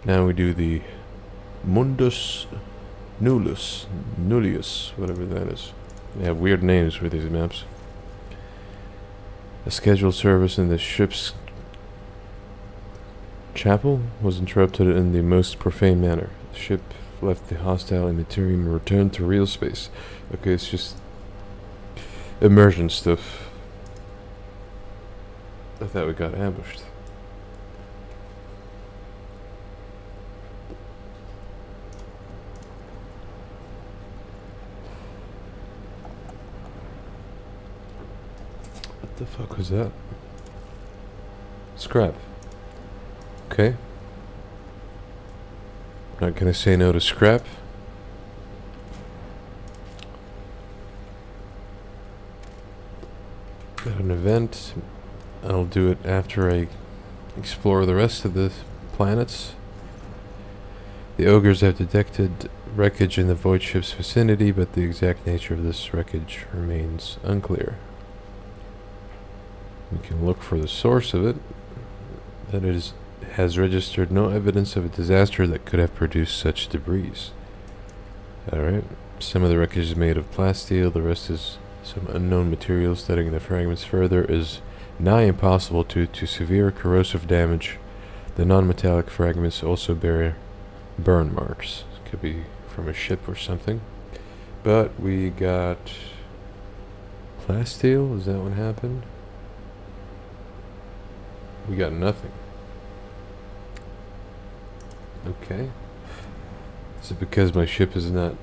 Now we do the Mundus Nullius, whatever that is. They have weird names for these maps. A scheduled service in the ship's chapel was interrupted in the most profane manner. The ship left the hostile immaterium and returned to real space. Okay, it's just immersion stuff. I thought we got ambushed. What the fuck was that? Scrap. Okay. Not gonna say no to scrap. Got an event. I'll do it after I explore the rest of the planets. The ogres have detected wreckage in the void ship's vicinity, but the exact nature of this wreckage remains unclear. We can look for the source of it. That it has registered no evidence of a disaster that could have produced such debris. Alright. Some of the wreckage is made of plasteel, the rest is some unknown material. Studying the fragments further is nigh impossible due to severe corrosive damage. The non-metallic fragments also bear burn marks. Could be from a ship or something. But we got plasteel, is that what happened? We got nothing. Okay. Is it because my ship is not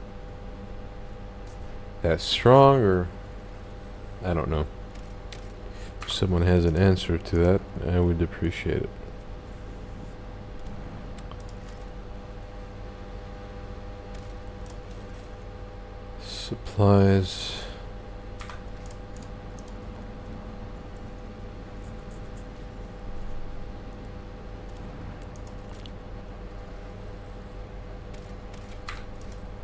that strong, or I don't know. If someone has an answer to that, I would appreciate it. Supplies.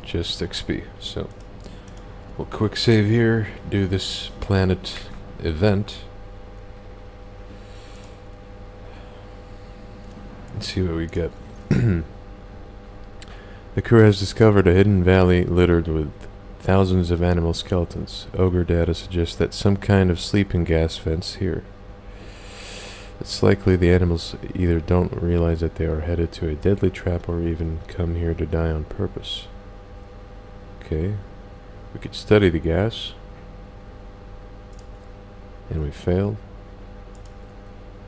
Just XP. So we'll quick save here, do this planet event, and see what we get. The crew has discovered a hidden valley littered with thousands of animal skeletons. Ogre data suggests that some kind of sleeping gas vents here. It's likely the animals either don't realize that they are headed to a deadly trap or even come here to die on purpose. Okay, we could study the gas, and we failed,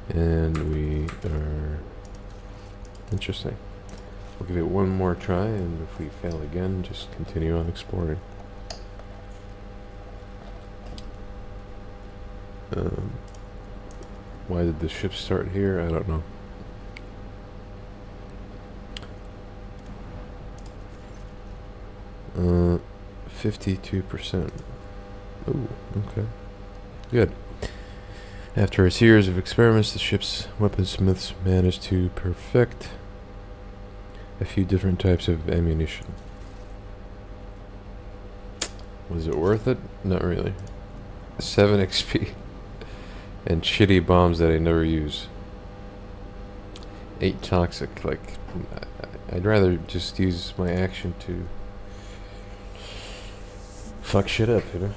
and we are interesting. We'll give it one more try, and if we fail again, just continue on exploring. Why did the ship start here? I don't know. 52%. Ooh, okay. Good. After a series of experiments, the ship's weaponsmiths managed to perfect a few different types of ammunition. Was it worth it? Not really. 7 XP. And shitty bombs that I never use. 8 toxic. Like, I'd rather just use my action to fuck shit up, you know?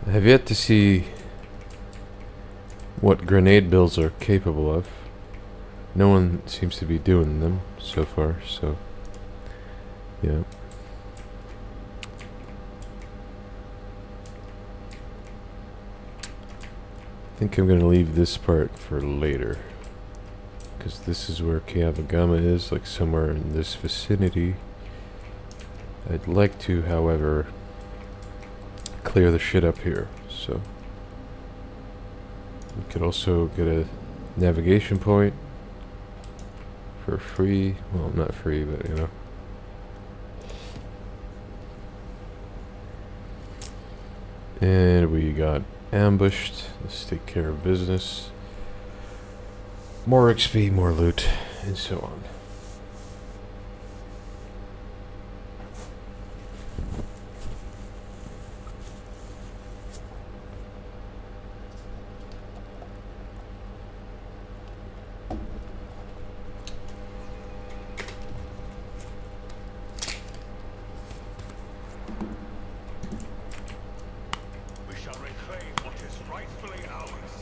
I have yet to see what grenade builds are capable of. No one seems to be doing them so far, so yeah. I think I'm gonna leave this part for later, because this is where Kiavagama is, like somewhere in this vicinity. I'd like to, however, clear the shit up here, so we could also get a navigation point for free. Well, not free, but you know. And we got ambushed. Let's take care of business. More XP, more loot, and so on. We shall reclaim what is rightfully ours.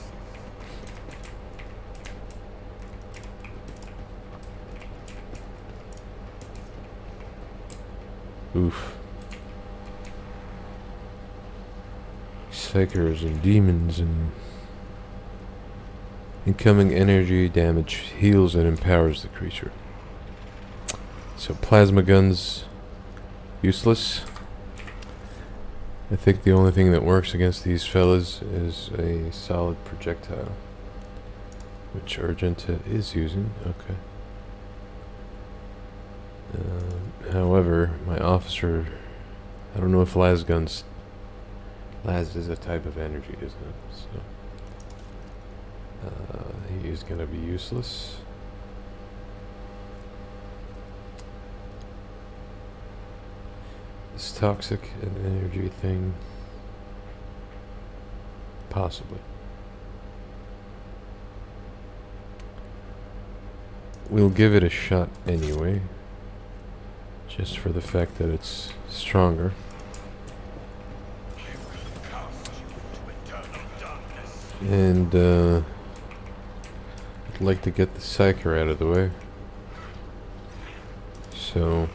Oof. Psychers and demons and incoming energy damage heals and empowers the creature. So plasma guns useless. I think the only thing that works against these fellas is a solid projectile, which Argenta is using. Okay. However, my officer, I don't know if las guns. Las is a type of energy, isn't it? So he is going to be useless. This toxic and energy thing, possibly. We'll give it a shot anyway, just for the fact that it's stronger. And I'd like to get the Psyker out of the way, so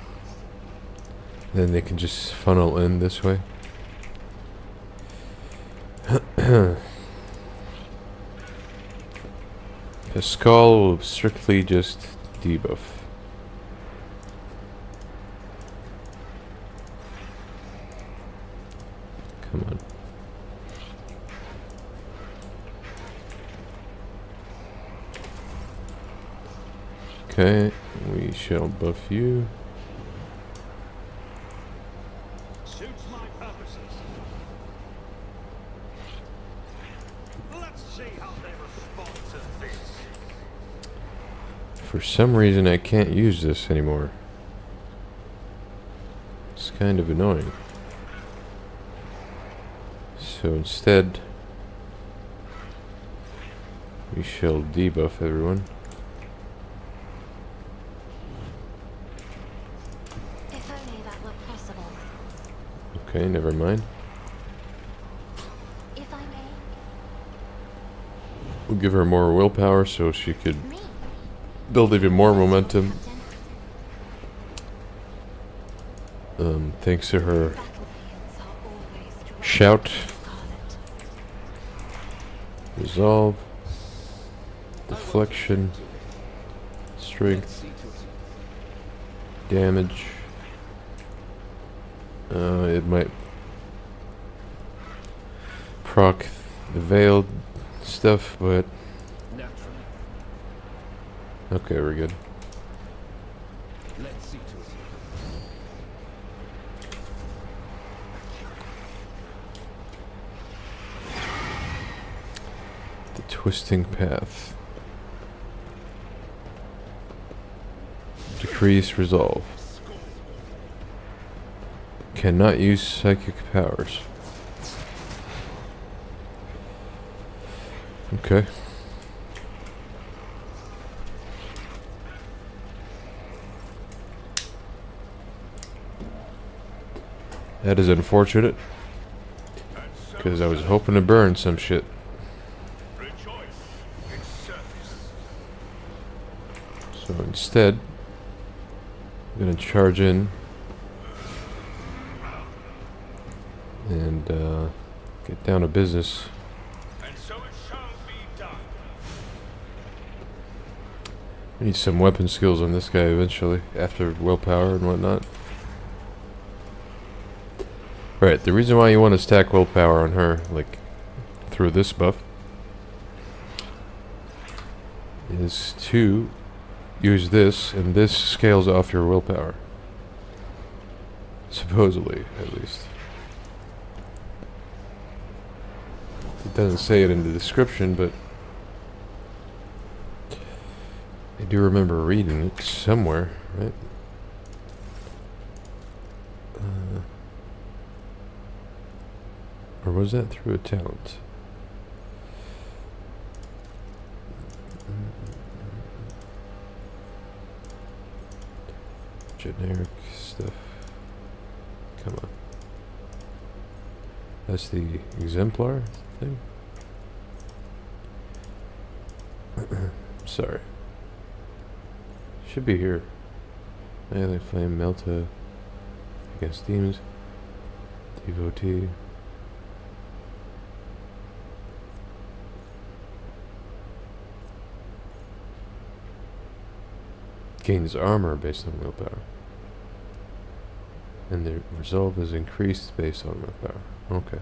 then they can just funnel in this way. The skull will strictly just debuff. Come on. Okay, we shall buff you. Suits my purposes. Let's see how they respond to this. For some reason I can't use this anymore. It's kind of annoying. So instead, we shall debuff everyone. If only that were possible. Okay, never mind. If I may. We'll give her more willpower so she could Me. build even more momentum. Thanks to her Battlefields are always drawn shout, scarlet. resolve, deflection, strength, damage. It might proc the veiled stuff, but Naturally. okay, we're good. Let's see to it. The twisting path. Decrease resolve. Cannot use psychic powers. Okay. That is unfortunate, because I was hoping to burn some shit. Rejoice in service. So instead, I'm gonna charge in and get down to business. And so it shall be done. I need some weapon skills on this guy eventually, after willpower and whatnot. Right, the reason why you want to stack willpower on her, like, through this buff, is to use this, and this scales off your willpower. Supposedly, at least. It doesn't say it in the description, but I do remember reading it somewhere, right? Or was that through a talent? Generic stuff. Come on. That's the exemplar thing. Sorry. Should be here. Melee flame melta against demons. Devotee. Gains armor based on willpower. And the resolve is increased based on willpower. Okay.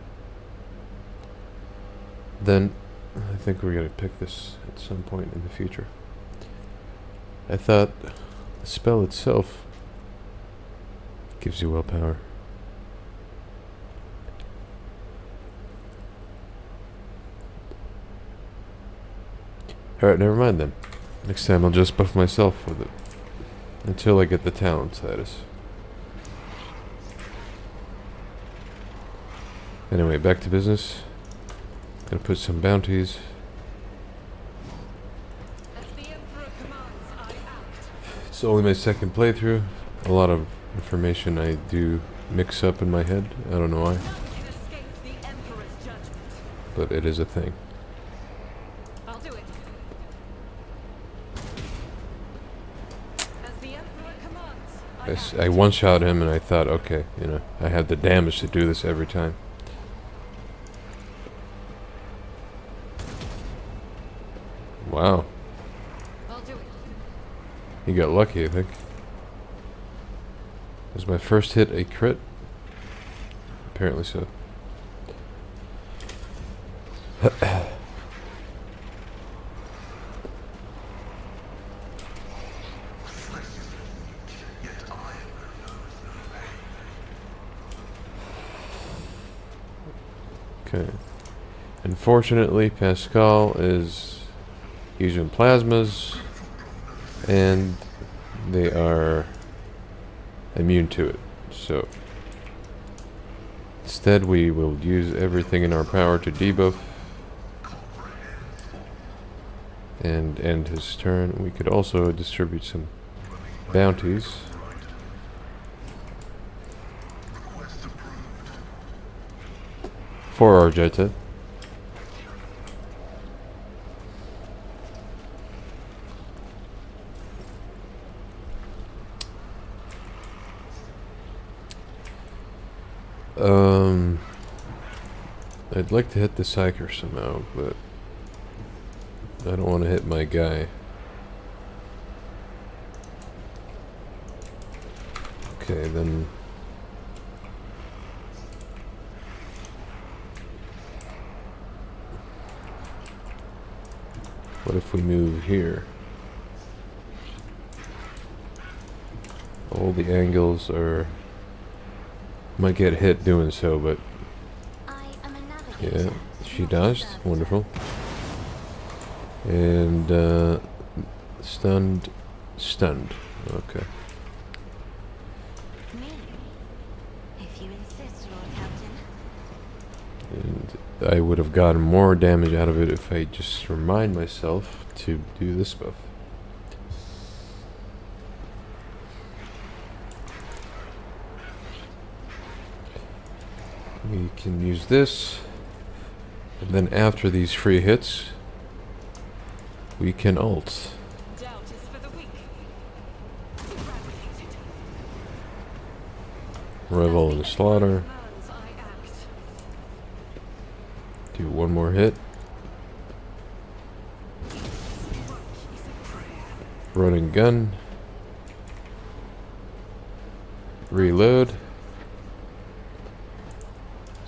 Then I think we're gonna pick this at some point in the future. I thought the spell itself gives you willpower. Alright, never mind then. Next time I'll just buff myself with it. Until I get the talent status. Anyway, back to business. Gonna put some bounties. It's only my second playthrough. A lot of information I do mix up in my head. I don't know why. But it is a thing. I'll do it. As the Emperor commands, I one-shot him and I thought, okay, you know, I have the damage to do this every time. Wow. I'll do it. He got lucky, I think. Was my first hit a crit? Apparently so. Okay. Unfortunately, Pascal is using plasmas, and they are immune to it. So instead, we will use everything in our power to debuff and end his turn. We could also distribute some bounties. For Argetta. I'd like to hit the Psyker somehow, but I don't want to hit my guy. Okay, then. What if we move here? All the angles are... might get hit doing so, but... I am a navigator. Yeah, she not a dodged. servitor. Wonderful. And, stunned. Stunned. Okay. Me? If you insist, Lord Captain. And I would have gotten more damage out of it if I just remind myself to do this buff. We can use this, and then after these free hits, we can ult. doubt is for the weak. Revel and Slaughter. Commands, I act. Do one more hit. Running gun. Reload.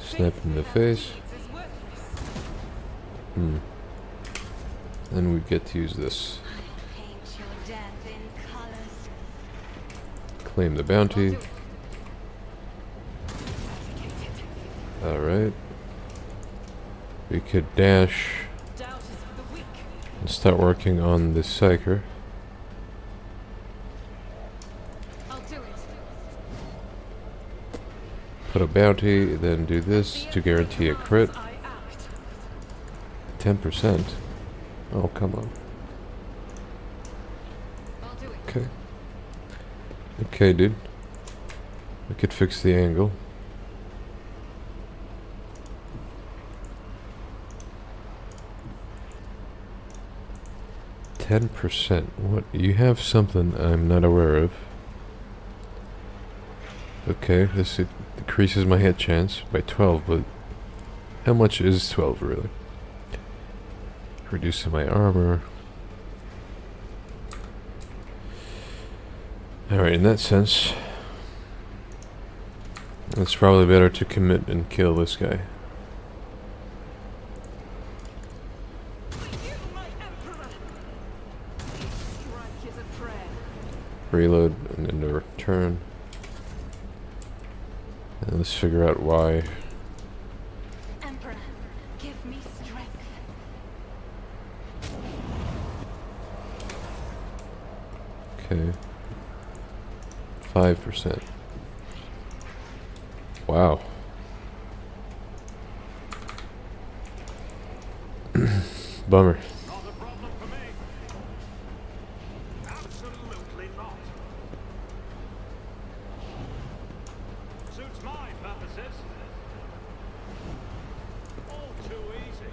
Snap in the face. Then we get to use this. Paint your death in colors. Claim the bounty. Alright. We could dash Doubt is for the weak. and start working on the Psyker. I'll do it. Put a bounty, then do this to guarantee a crit. I act. 10%. Oh, come on. I'll do it. Okay. Okay, dude. We could fix the angle. 10%. What? You have something I'm not aware of. Okay, this decreases my hit chance by 12, but how much is 12 really? Reducing my armor. Alright, in that sense, it's probably better to commit and kill this guy. You, my emperor! Strike is a prayer. Reload and then to return. And let's figure out why. Emperor, give me strength. Okay. 5%. Wow. Bummer. Not a problem for me. Absolutely not. Suits my purposes. All too easy.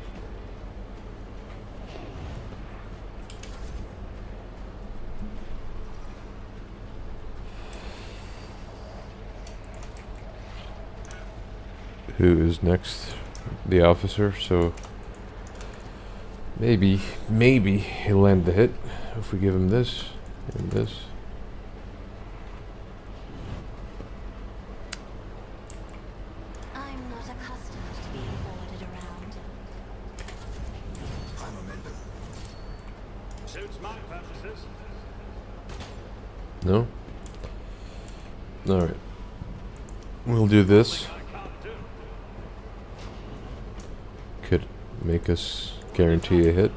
Who is next? The officer, so maybe he'll land the hit if we give him this and this. I'm not accustomed to being ordered around. Suits my purposes. No? Alright. We'll do this. I can't do. Could make us guarantee a hit.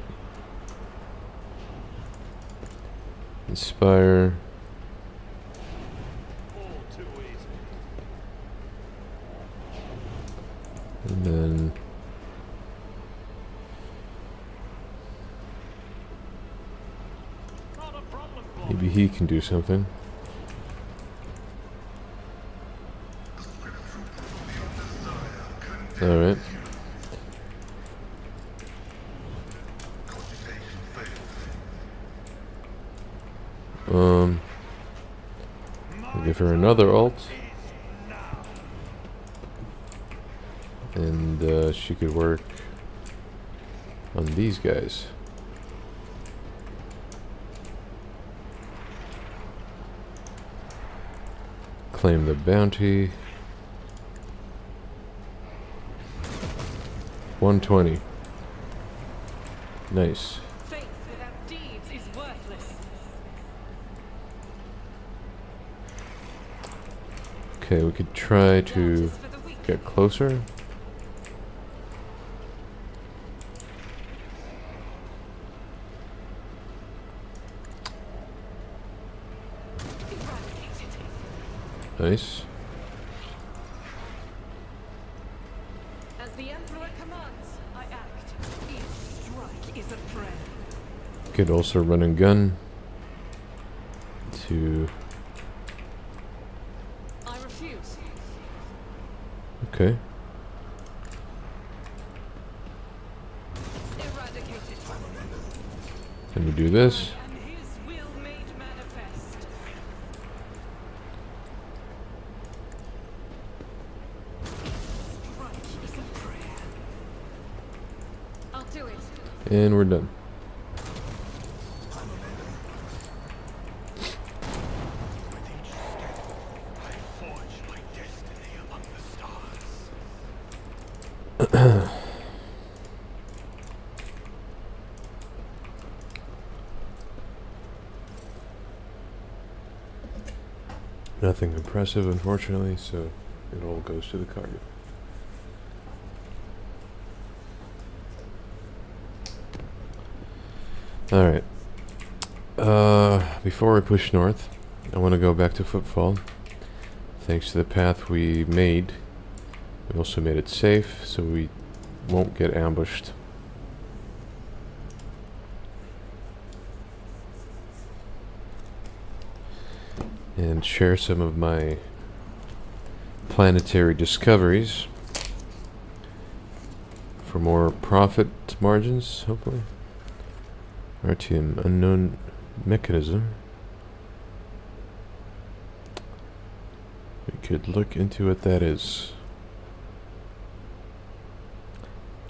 Inspire. All too easy. And then Not a problem for maybe he can do something. Alright. I'll give her another ult. And she could work on these guys. Claim the bounty. 120. Nice. Faith without deeds is worthless. Okay, we could try to Justice for the weak. get closer. Eradicated. Nice. As the emperor commands, I act. Each strike is a prayer. Could also run and gun to. I refuse. Okay. Eradicated. Then we do this. And his will made manifest. Strike is a prayer. I'll do it. And we're done. With each step, I forge my destiny among the stars. Nothing impressive, unfortunately, so it all goes to the cargo. Alright. Before we push north, I want to go back to Footfall. Thanks to the path we made, we also made it safe, so we won't get ambushed. And share some of my planetary discoveries for more profit margins, hopefully. RTM, unknown mechanism. We could look into what that is.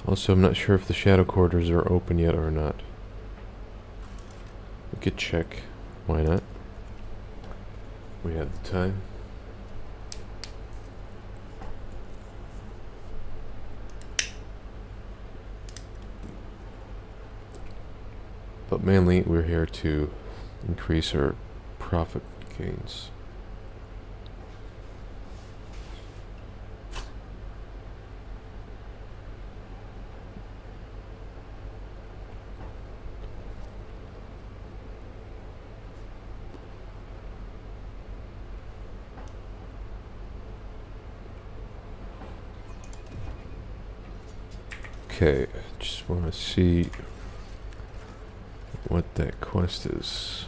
Also, I'm not sure if the shadow quarters are open yet or not. We could check. Why not? We have the time. But mainly, we're here to increase our profit gains. Okay, just want to see what that quest is.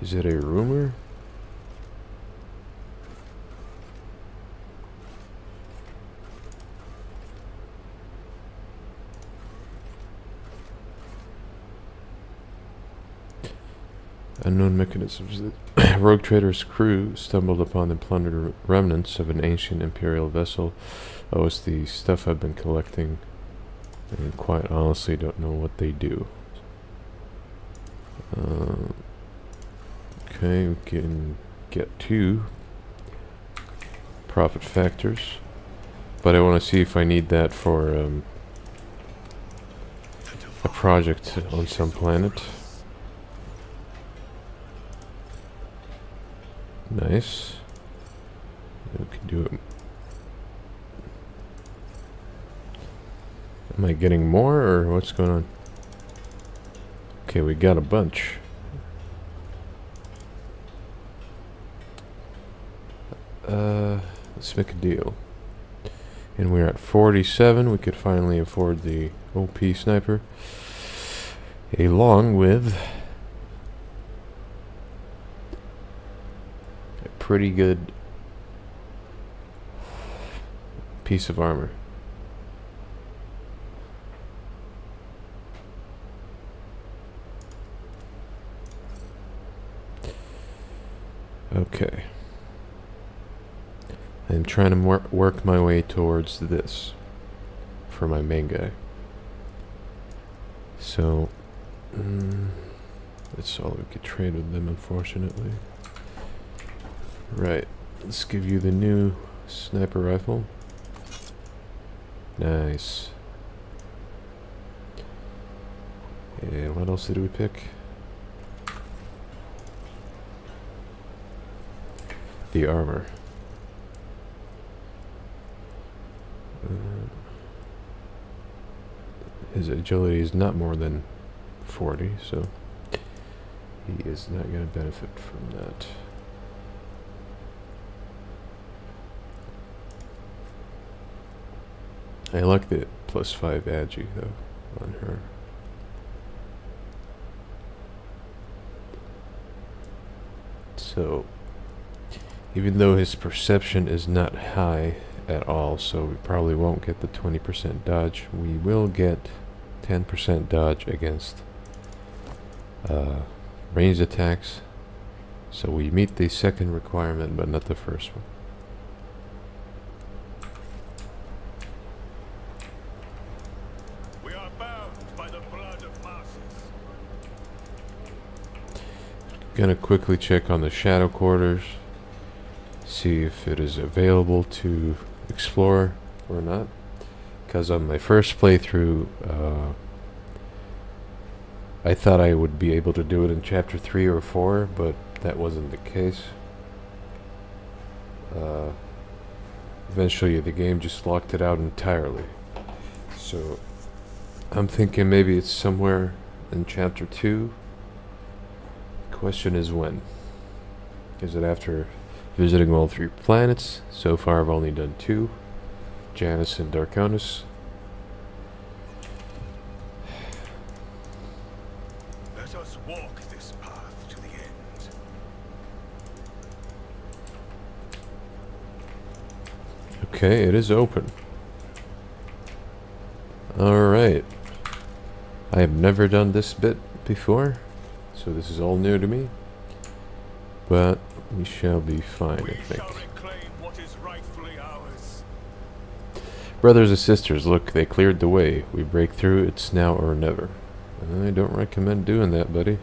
Is it a rumor? Unknown mechanisms. The rogue trader's crew stumbled upon the plundered remnants of an ancient imperial vessel. Oh, it's the stuff I've been collecting, and quite honestly don't know what they do. Okay, we can get 2 profit factors, but I want to see if I need that for a project on some planet. Nice. We can do it. Am I getting more, or what's going on? Okay, we got a bunch. Let's make a deal. And we're at 47. We could finally afford the OP sniper, along with a pretty good piece of armor. Okay. I'm trying to work my way towards this for my main guy. So, that's all we could trade with them, unfortunately. Right. Let's give you the new sniper rifle. Nice. And what else did we pick? The armor. His agility is not more than 40, so he is not going to benefit from that. I like the +5 agi though on her. So even though his perception is not high at all, so we probably won't get the 20% dodge, we will get 10% dodge against ranged attacks. So we meet the second requirement, but not the first one. We are bound by the blood of masses. Gonna quickly check on the shadow quarters, see if it is available to explore or not, because on my first playthrough I thought I would be able to do it in chapter 3 or 4, but that wasn't the case. Eventually the game just locked it out entirely, so I'm thinking maybe it's somewhere in chapter 2. Question is when. Is it after visiting all 3 planets? So far I've only done 2, Janus and Darkonus. Let us walk this path to the end. Okay, it is open. Alright. I have never done this bit before, so this is all new to me. But we shall be fine, I We think. shall reclaim what is rightfully ours. Brothers and sisters, look, they cleared the way. We break through, it's now or never. I don't recommend doing that, buddy.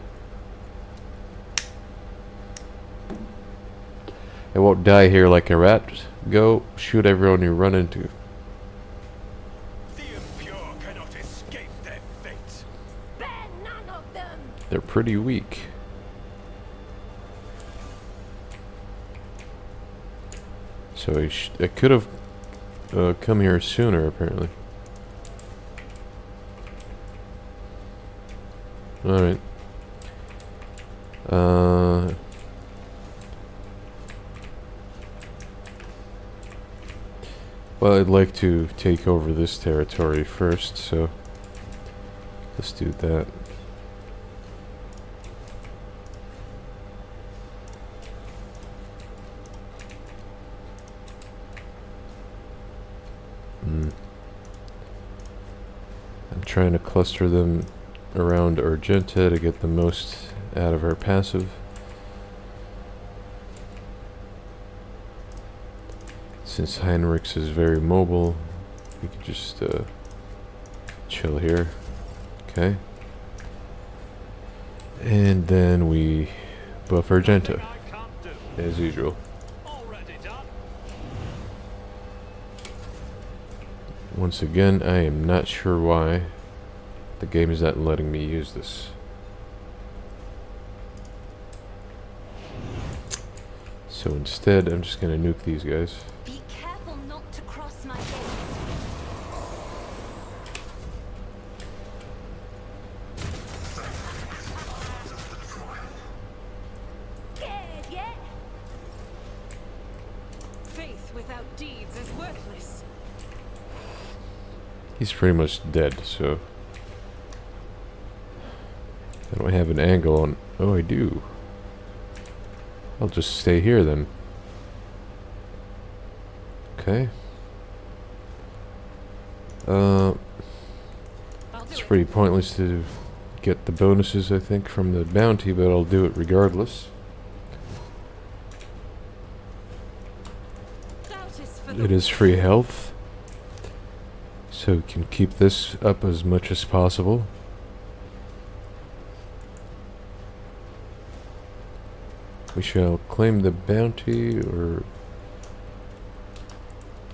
I won't die here like a rat. Go shoot everyone you run into. The impure cannot escape their fate. Spare none of them! They're pretty weak. So I could have come here sooner, apparently. Alright. Well, I'd like to take over this territory first, so let's do that. I'm trying to cluster them around Argenta to get the most out of her passive. Since Heinrichs is very mobile, we could just chill here. Okay. And then we buff Argenta, I can't do. as usual. Already done. Once again, I am not sure why the game is not letting me use this. So instead, I'm just gonna nuke these guys. Be careful not to cross my gaze. Scared yet? Faith without deeds is worthless. He's pretty much dead, so I don't have an angle on. Oh, I do. I'll just stay here then. Okay. I'll do It's it. pretty pointless to get the bonuses, I think, from the bounty, but I'll do it regardless. Doubt is for the It is free health, so we can keep this up as much as possible. We shall claim the bounty, or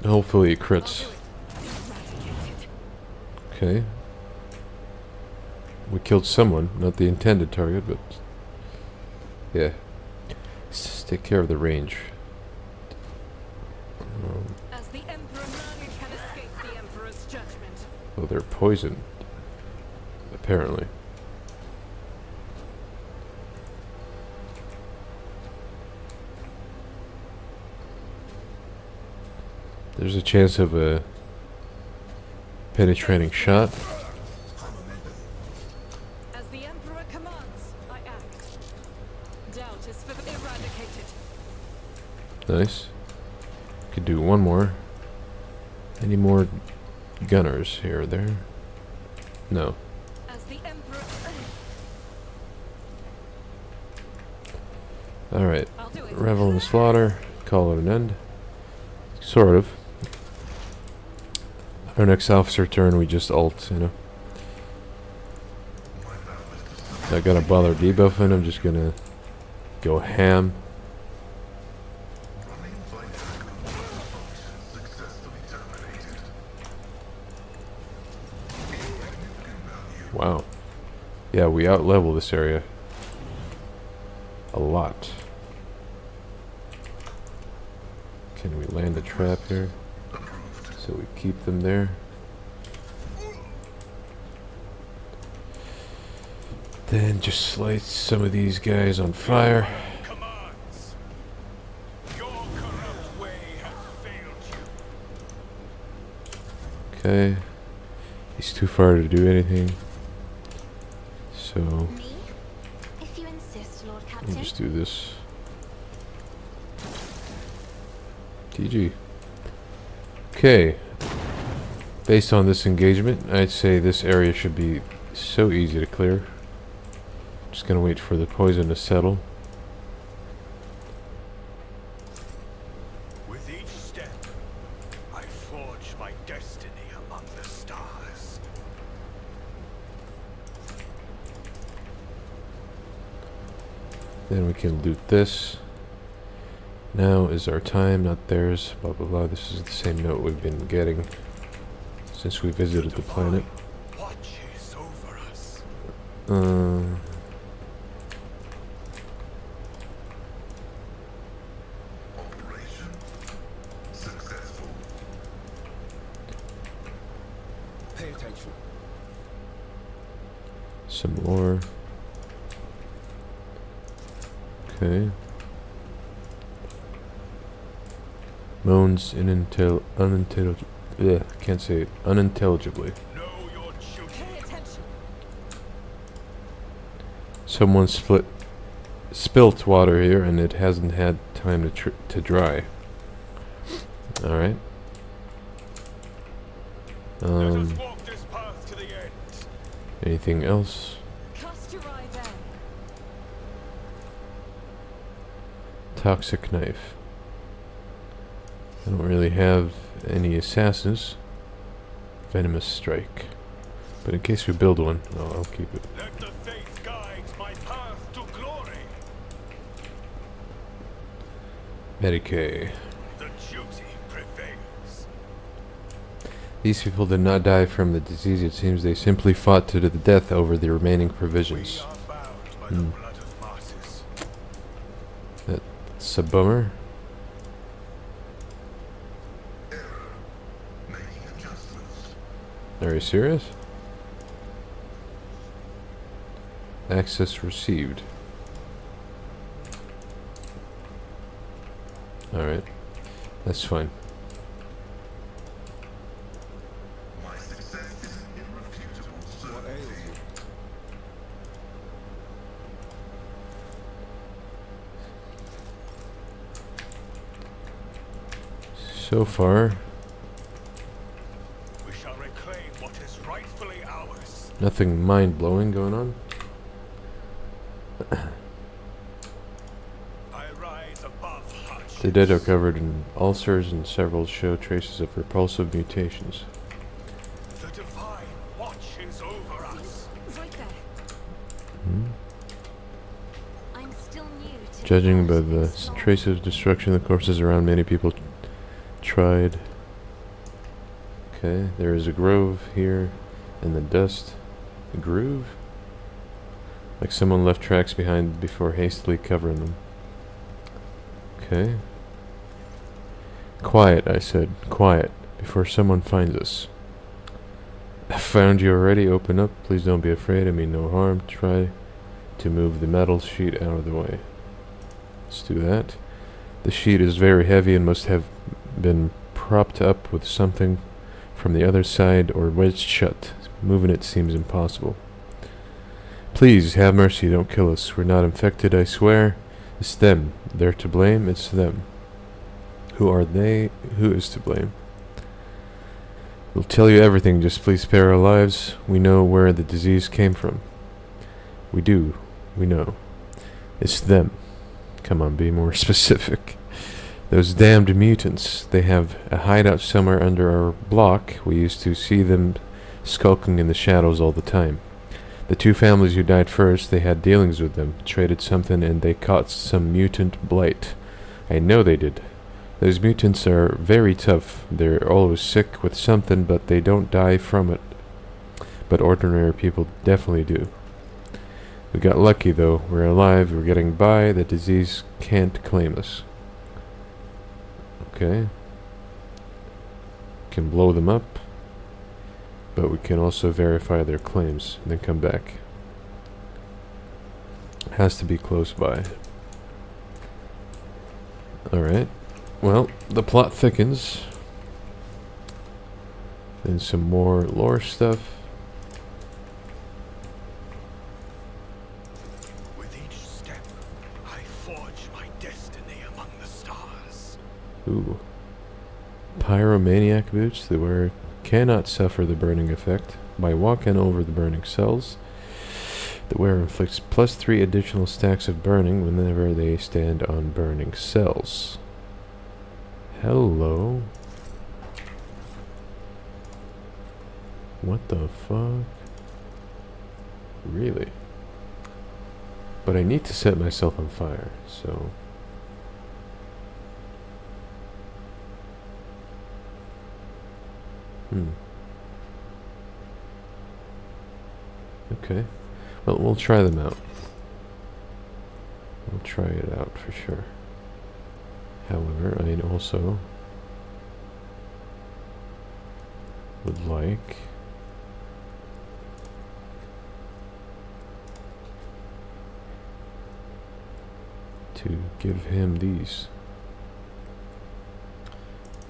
hopefully it I'll crits. do it. Eradicated. Okay. We killed someone, not the intended target, but yeah. Let's just take care of the range. As the Emperor none can escape the Emperor's judgment. Oh, they're poisoned, apparently. There's a chance of a penetrating shot. As the Emperor commands, I act. Doubt is for the eradicated. Nice. Could do one more. Any more gunners here or there? No. As the Emperor... Alright. I'll do it. Revel in the slaughter. Call it an end. Sort of. Our next officer turn, we just ult, you know. Not gonna bother debuffing, I'm just gonna go ham. Wow. Yeah, we out-level this area. A lot. Can we land a trap here? So we keep them there. Then just light some of these guys on fire. Commands. Your corrupt way has failed you. Okay. He's too far to do anything. So Me? If you insist, Lord we'll Captain. just do this. GG. Okay. Based on this engagement, I'd say this area should be so easy to clear. Just gonna wait for the poison to settle. With each step, I forge my destiny among the stars. Then we can loot this. Now is our time, not theirs. Blah blah blah. This is the same note we've been getting since we visited the planet. Watches over us. Operation successful. Pay attention. Some more. Okay. Moans can't say it. Unintelligibly. Know your duty. Pay attention. Someone spilt water here, and it hasn't had time to dry. All right. Let us walk this path to the end. Anything else? Cast your eye there. Toxic knife. I don't really have any assassins. Venomous strike. But in case we build one, I'll keep it. Let the faith guide my path to glory. Medicae. The duty prevails. These people did not die from the disease. It seems they simply fought to the death over the remaining We provisions. are bound by the blood of martyrs. That's a bummer. Making adjustments. Are you serious? Access received. Alright. That's fine. My success is an irrefutable certainty. So far, We shall reclaim what is rightfully ours. nothing mind-blowing going on. I rise above hardships. The dead are covered in ulcers and several show traces of repulsive mutations. The divine watches over us. Right there. I'm still new to Judging by all the this law. traces of destruction, the corpses around, many people tried. Okay, there is a grove here in the dust. A groove? Like someone left tracks behind before hastily covering them. Okay. Quiet, I said. Quiet. Before someone finds us. I found you already. Open up. Please don't be afraid. I mean no harm. Try to move the metal sheet out of the way. Let's do that. The sheet is very heavy and must have been propped up with something from the other side or wedged shut. Moving it seems impossible. Please, have mercy, don't kill us. We're not infected, I swear. It's them. They're to blame, it's them. Who are they? Who is to blame? We'll tell you everything, just please spare our lives. We know where the disease came from. We do. We know. It's them. Come on, be more specific. Those damned mutants. They have a hideout somewhere under our block. We used to see them skulking in the shadows all the time. The two families who died first, they had dealings with them, traded something, and they caught some mutant blight. I know they did. Those mutants are very tough. They're always sick with something, but they don't die from it. But ordinary people definitely do. We got lucky though. We're alive, we're getting by, the disease can't claim us. Okay. Can blow them up. But we can also verify their claims and then come back. Has to be close by. Alright. Well, the plot thickens. Then some more lore stuff. With each step, I forge my destiny among the stars. Ooh. Pyromaniac boots. They wear cannot suffer the burning effect. By walking over the burning cells, the wearer inflicts +3 additional stacks of burning whenever they stand on burning cells. Hello. What the fuck? Really? But I need to set myself on fire, so... Okay. Well, we'll try them out. We'll try it out for sure. However, I also would like to give him these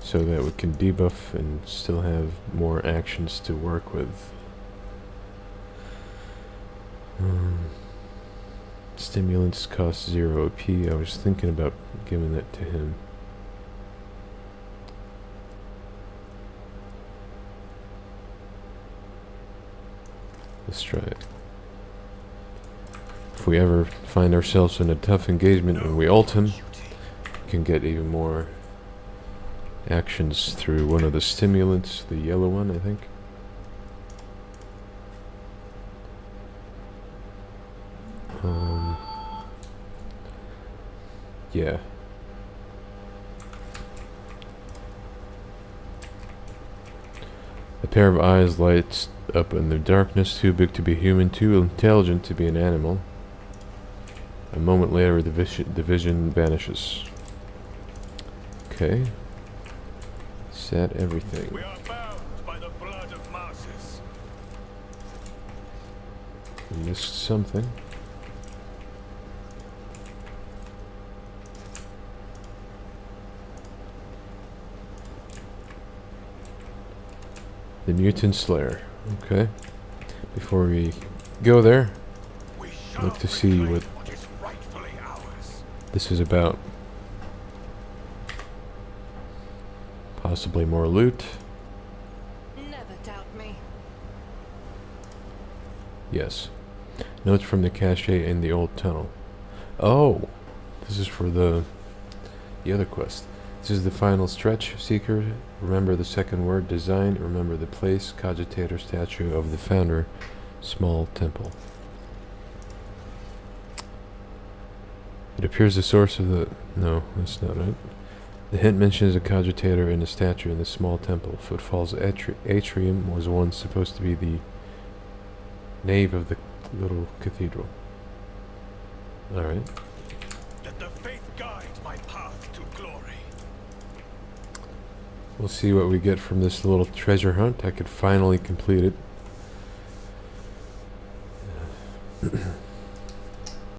so that we can debuff and still have more actions to work with. Stimulants cost 0 OP. I was thinking about giving that to him. Let's try it. If we ever find ourselves in a tough engagement and we ult him, we can get even more actions through one of the stimulants, the yellow one, I think. Yeah. A pair of eyes lights up in the darkness, too big to be human, too intelligent to be an animal. A moment later, the vision vanishes. Okay. Set everything. We are bound by the blood of masses. I missed something. The Mutant Slayer. Okay. Before we go there, We I'd like to see what is rightfully ours. this is about. Possibly more loot. Never doubt me. Yes. Notes from the cache in the old tunnel. Oh! This is for the other quest. This is the final stretch, Seeker. Remember the second word, design. Remember the place, Cogitator statue of the founder, small temple. It appears the source of the... No, that's not it. The hint mentions a cogitator and a statue in the small temple. Footfall's atrium was once supposed to be the nave of the little cathedral. Alright. Let the faith guide my path to glory. We'll see what we get from this little treasure hunt. I could finally complete it.